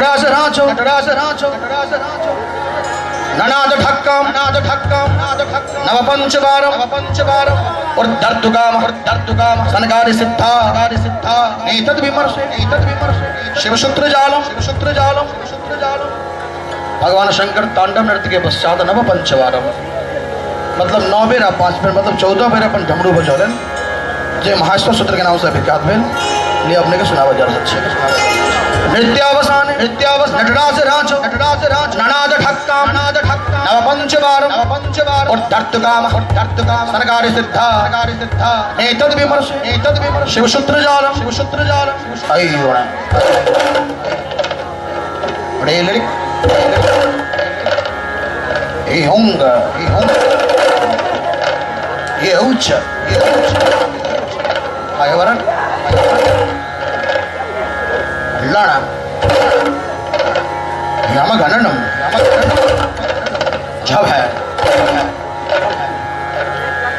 नटराज राजो नटराज राजो नटराज राजो ननाद ढक्कम नव पंचवारम और धर्तुकाम सनगारि सिद्धा एतद् विमर्शे शिवसूत्र जालम भगवान शंकर तांडव नृत्य के पश्चात नव पंचवारम मतलब 9 बेरा 5 बेर मतलब 14 बेर अपन डमरू बजौलन जे महाश्व सूत्र के नाम से विख्यात भेल लिए अपने के सुनावा जा रहल छै नृत्यावसान नटराज राजो ननाद ढक्काम नव पंचवारम और धर्तुकाम सनगारि सिद्धा एतद् विमर्शे शिवसूत्र जालम अय्यो बड़े लिरिक ये होंगे ये उच्च आगे वरण लड़ा यमगणनम जब है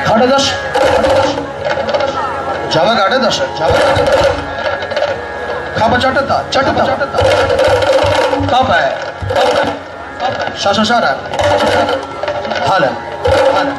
खड़दश जब गाड़दश खब चटता कब है शशशारा हाल हर हर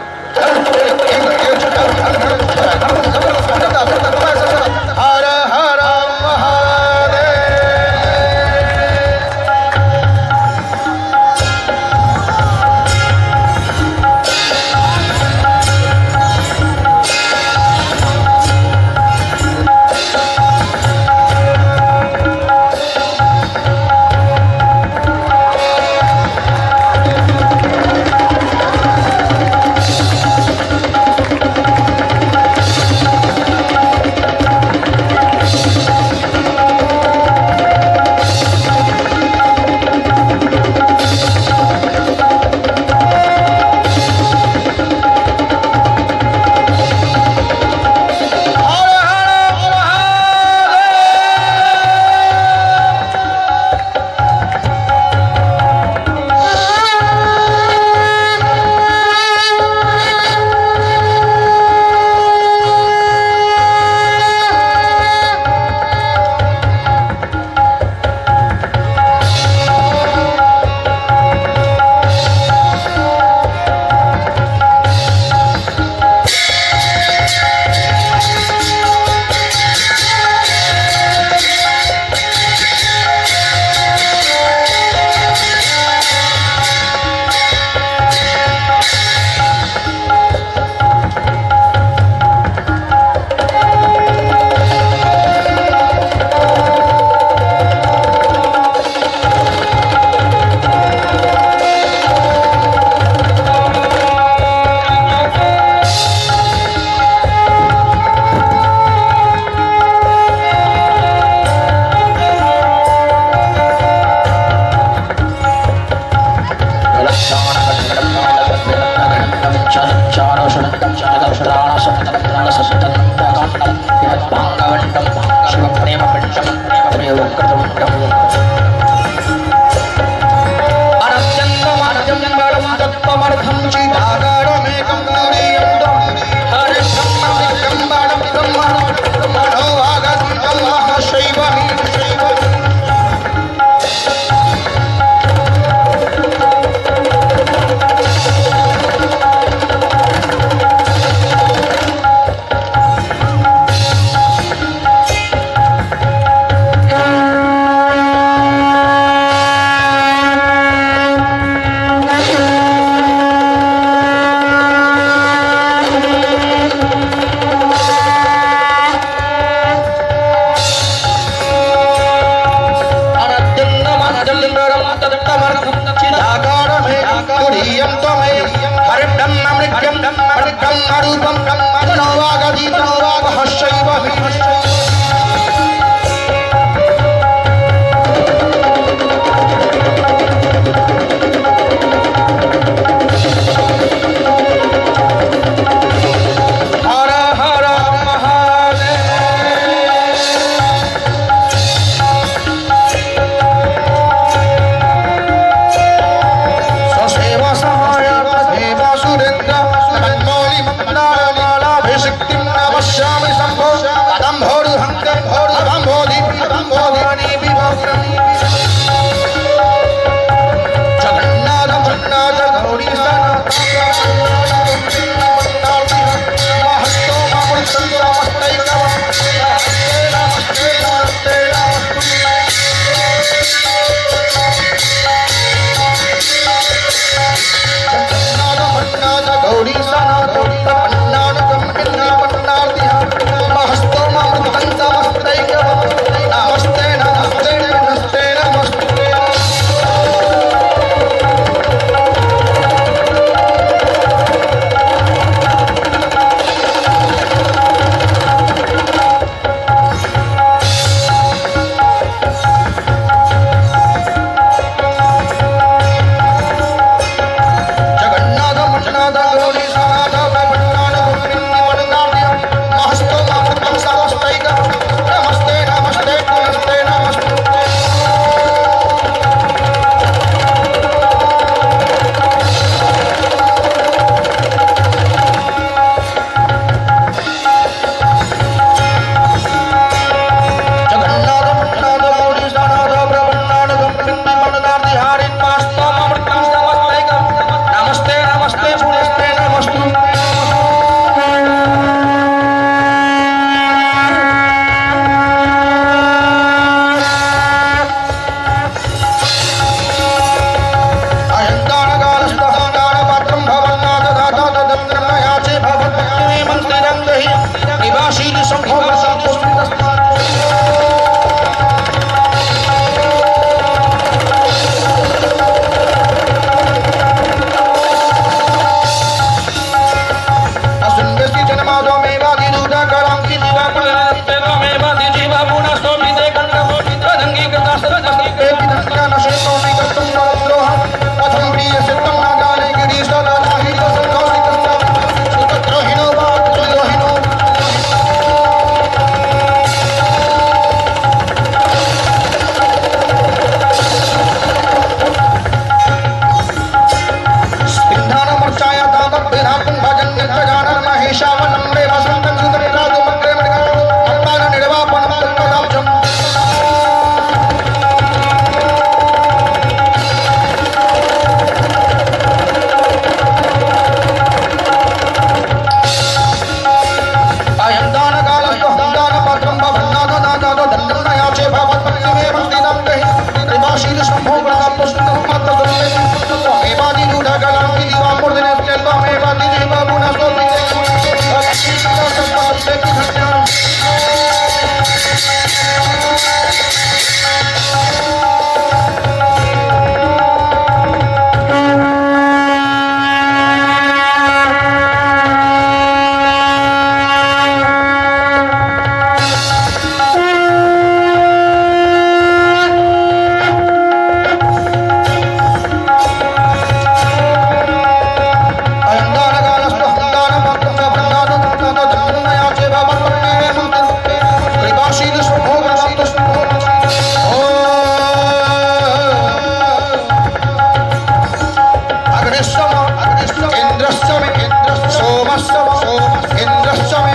इंद्रश्च मे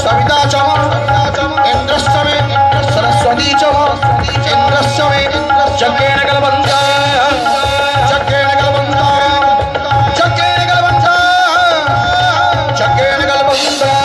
सविता च इंद्रश्च मे सरस्वती च इंद्रश्च मे चक्रेण कलबन्धा चक्रेण कलबन्धा चक्रेण कलबन्धा चक्रेण कलबन्धा